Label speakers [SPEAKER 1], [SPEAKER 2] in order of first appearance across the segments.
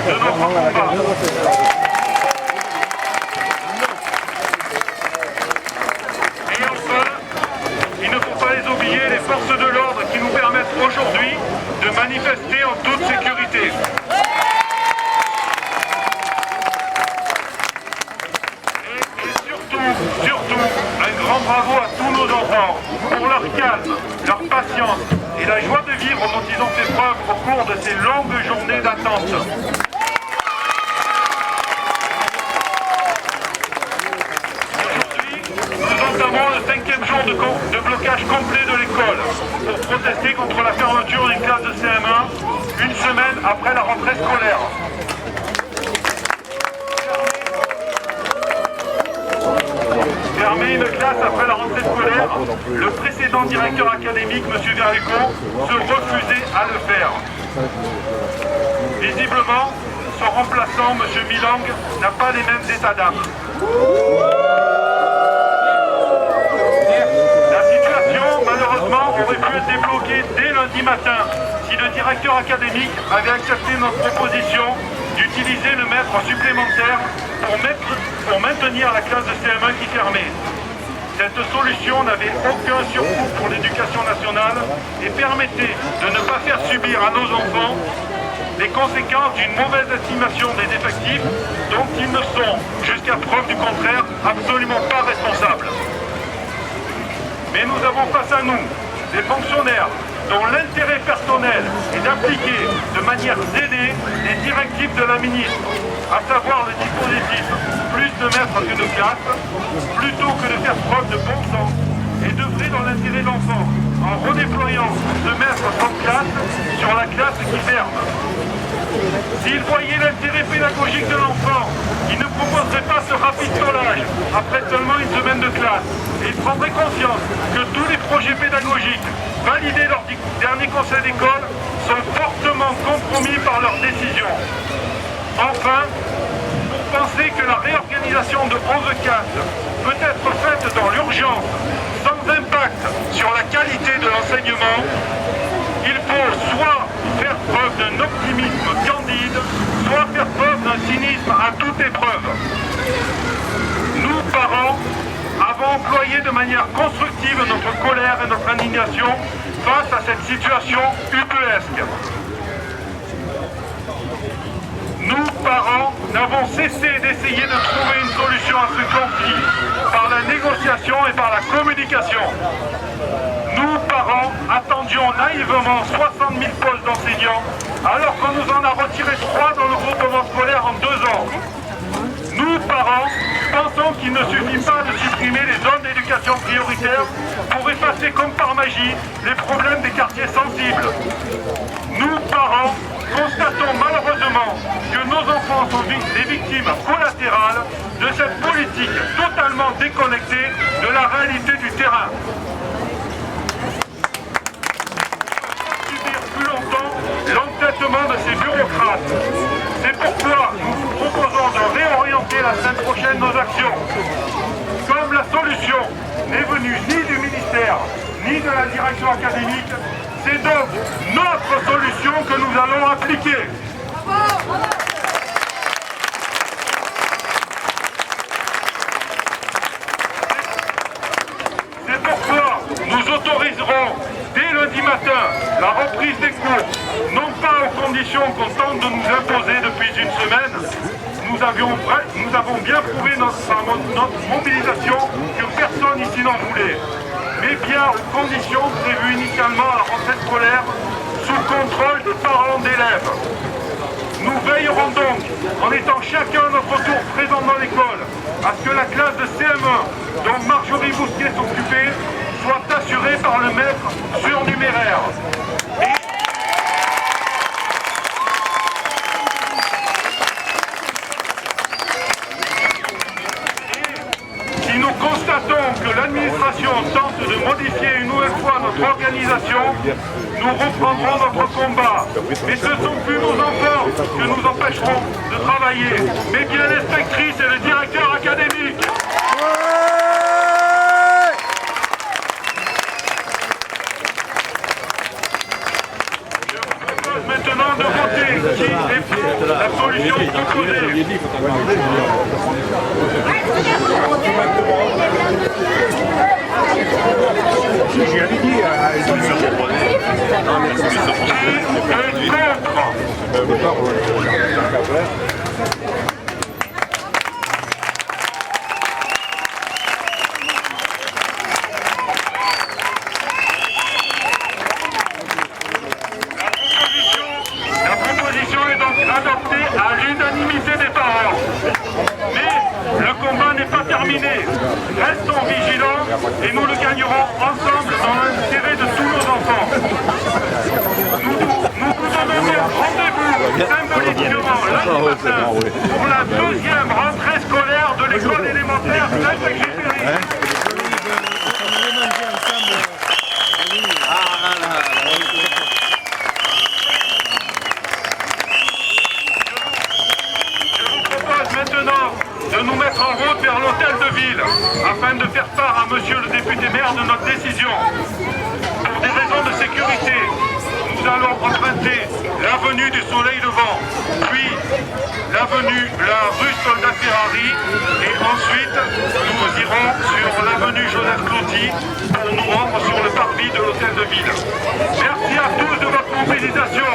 [SPEAKER 1] de notre combat. Et enfin, il ne faut pas les oublier, les forces de l'ordre qui nous permettent aujourd'hui de manifester en toute sécurité. Et surtout, un grand bravo à tous nos enfants pour leur calme, leur patience et la joie de vivre dont ils ont fait preuve au cours de ces longues journées d'attente. Aujourd'hui, nous entamons le 5e jour de blocage complet de l'école pour protester contre la fermeture d'une classe de CM1 une semaine après la rentrée scolaire. Fermer une classe après la rentrée scolaire, le précédent directeur académique, M. Verlucon, se refusait à le faire. Visiblement, son remplaçant, M. Milang, n'a pas les mêmes états d'âme. La situation, malheureusement, aurait pu être débloquée dès lundi matin si le directeur académique avait accepté notre proposition d'utiliser le maître supplémentaire pour maintenir la classe de CM1 qui fermait. Cette solution n'avait aucun surcoût pour l'éducation nationale et permettait de ne pas faire subir à nos enfants les conséquences d'une mauvaise estimation des effectifs dont ils ne sont, jusqu'à preuve du contraire, absolument pas responsables. Mais nous avons face à nous des fonctionnaires dont l'intérêt personnel est d'appliquer de manière zélée les directives de la ministre, à savoir le dispositif plus de maîtres qu'une classe, plutôt que de faire preuve de bon sens et d'œuvrer dans l'intérêt de l'enfant, en redéployant ce maître sans classe sur la classe qui ferme. S'il voyait l'intérêt pédagogique de l'enfant, il ne proposerait pas ce rafistolage après seulement une semaine de classe. Et il prendrait conscience que tous les projets pédagogiques validés lors du dernier conseil d'école sont fortement compromis par leurs décisions. Enfin, pour penser que la réorganisation de 11 classes peut être faite dans l'urgence, sans impact sur la qualité de l'enseignement, il faut soit faire preuve d'un optimisme candide, soit faire preuve d'un cynisme à toute épreuve. Nous, parents, avons employé de manière constructive notre colère et notre indignation face à cette situation ubuesque. Nous, parents, n'avons cessé d'essayer de trouver une solution à ce conflit par la négociation et par la communication. Nous, parents, attendions naïvement 60 000 postes d'enseignants alors qu'on nous en a retiré 3 dans le groupement scolaire en 2 ans. Nous, parents, pensons qu'il ne suffit pas de supprimer les zones d'éducation prioritaire pour effacer comme par magie les problèmes des quartiers sensibles. Nous, parents, constatons malheureusement que nos enfants sont des victimes collatérales de cette politique totalement déconnectée de la réalité du terrain. Subir plus longtemps l'entêtement de ces bureaucrates. C'est pourquoi nous vous proposons de réorienter la semaine prochaine nos actions. Comme la solution n'est venue ni du ministère, ni de la direction académique, c'est donc notre solution que nous allons appliquer. C'est pourquoi nous autoriserons dès lundi matin la reprise des cours, non pas aux conditions qu'on tente de nous imposer depuis une semaine. Nous avons bien prouvé notre mobilisation que personne ici n'en voulait, mais bien aux conditions prévues initialement à la rentrée scolaire, sous contrôle des parents d'élèves. Nous veillerons donc, en étant chacun à notre tour présent dans l'école, à ce que la classe de CM1 dont Marjorie Bousquet s'occupait soit assurée par le maître surnuméraire. Si nous constatons que l'administration tente de modifier une nouvelle fois notre organisation, nous reprendrons notre combat. Mais ce ne sont plus nos enfants que nous empêcherons de travailler, mais bien l'inspectrice et le directeur académique. Je vous propose maintenant de voter la solution proposée.
[SPEAKER 2] J'avais dit à
[SPEAKER 1] La proposition est donc adoptée à l'unanimité des parents. Mais le combat n'est pas terminé. Restons vigilants et nous le gagnerons ensemble dans l'intérêt de tous nos enfants. Nous vous donnons rendez-vous symboliquement lundi matin pour la deuxième rentrée scolaire de l'école élémentaire Saint-Exupéry. Maintenant de nous mettre en route vers l'hôtel de ville afin de faire part à monsieur le député maire de notre décision. Pour des raisons de sécurité, nous allons emprunter l'avenue du Soleil Levant, puis la rue Soldat Ferrari et ensuite nous irons sur l'avenue Joseph Cloty pour nous rendre sur le parvis de l'hôtel de ville. Merci à tous de votre mobilisation.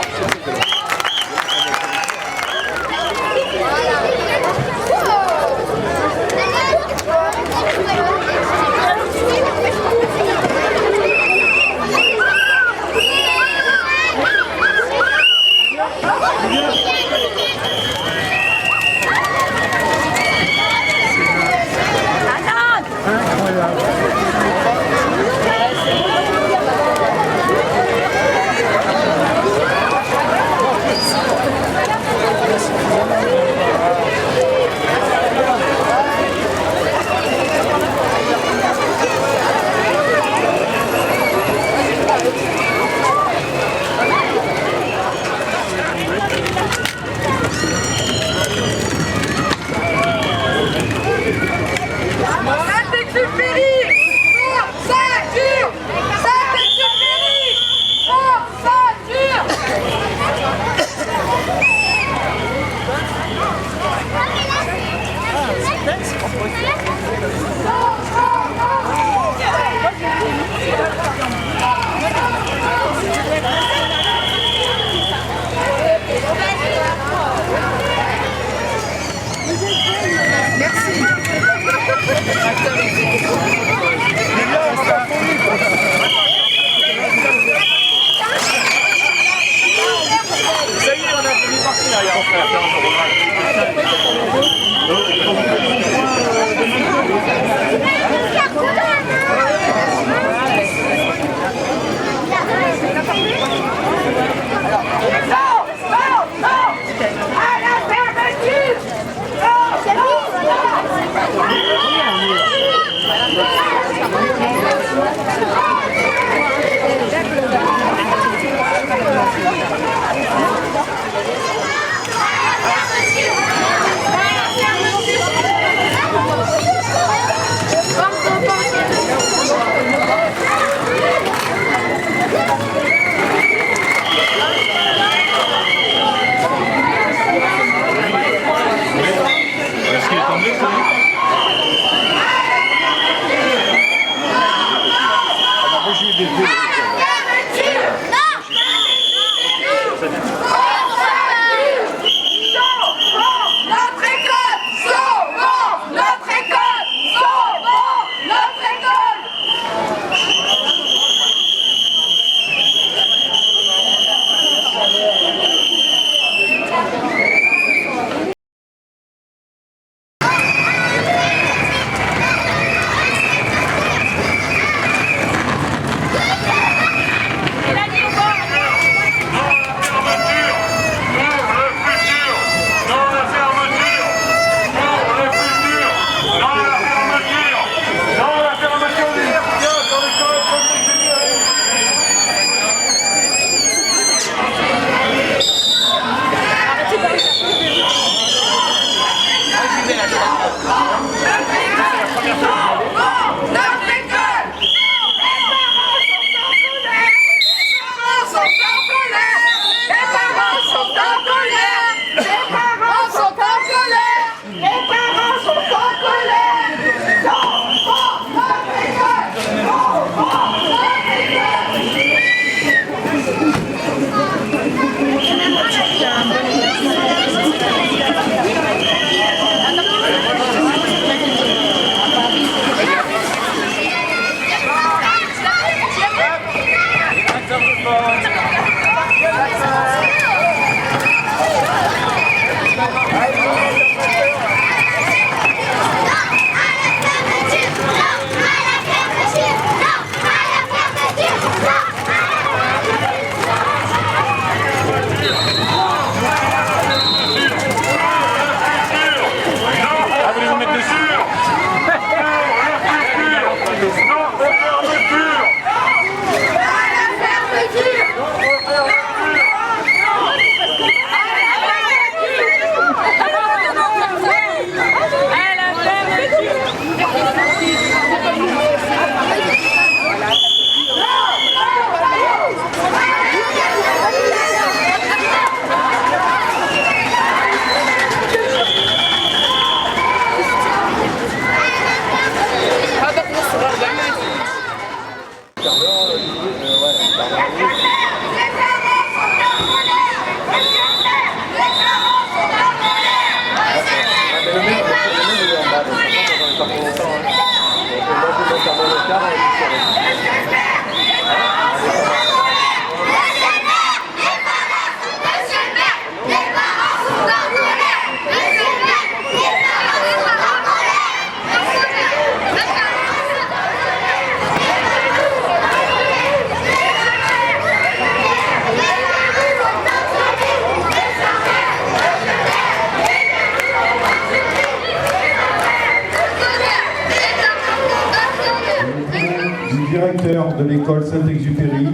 [SPEAKER 3] Directeur de l'école Saint-Exupéry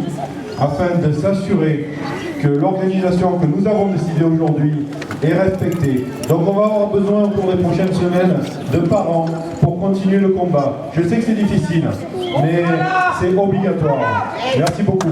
[SPEAKER 3] afin de s'assurer que l'organisation que nous avons décidée aujourd'hui est respectée. Donc on va avoir besoin au cours des prochaines semaines de parents pour continuer le combat. Je sais que c'est difficile, mais c'est obligatoire. Merci beaucoup.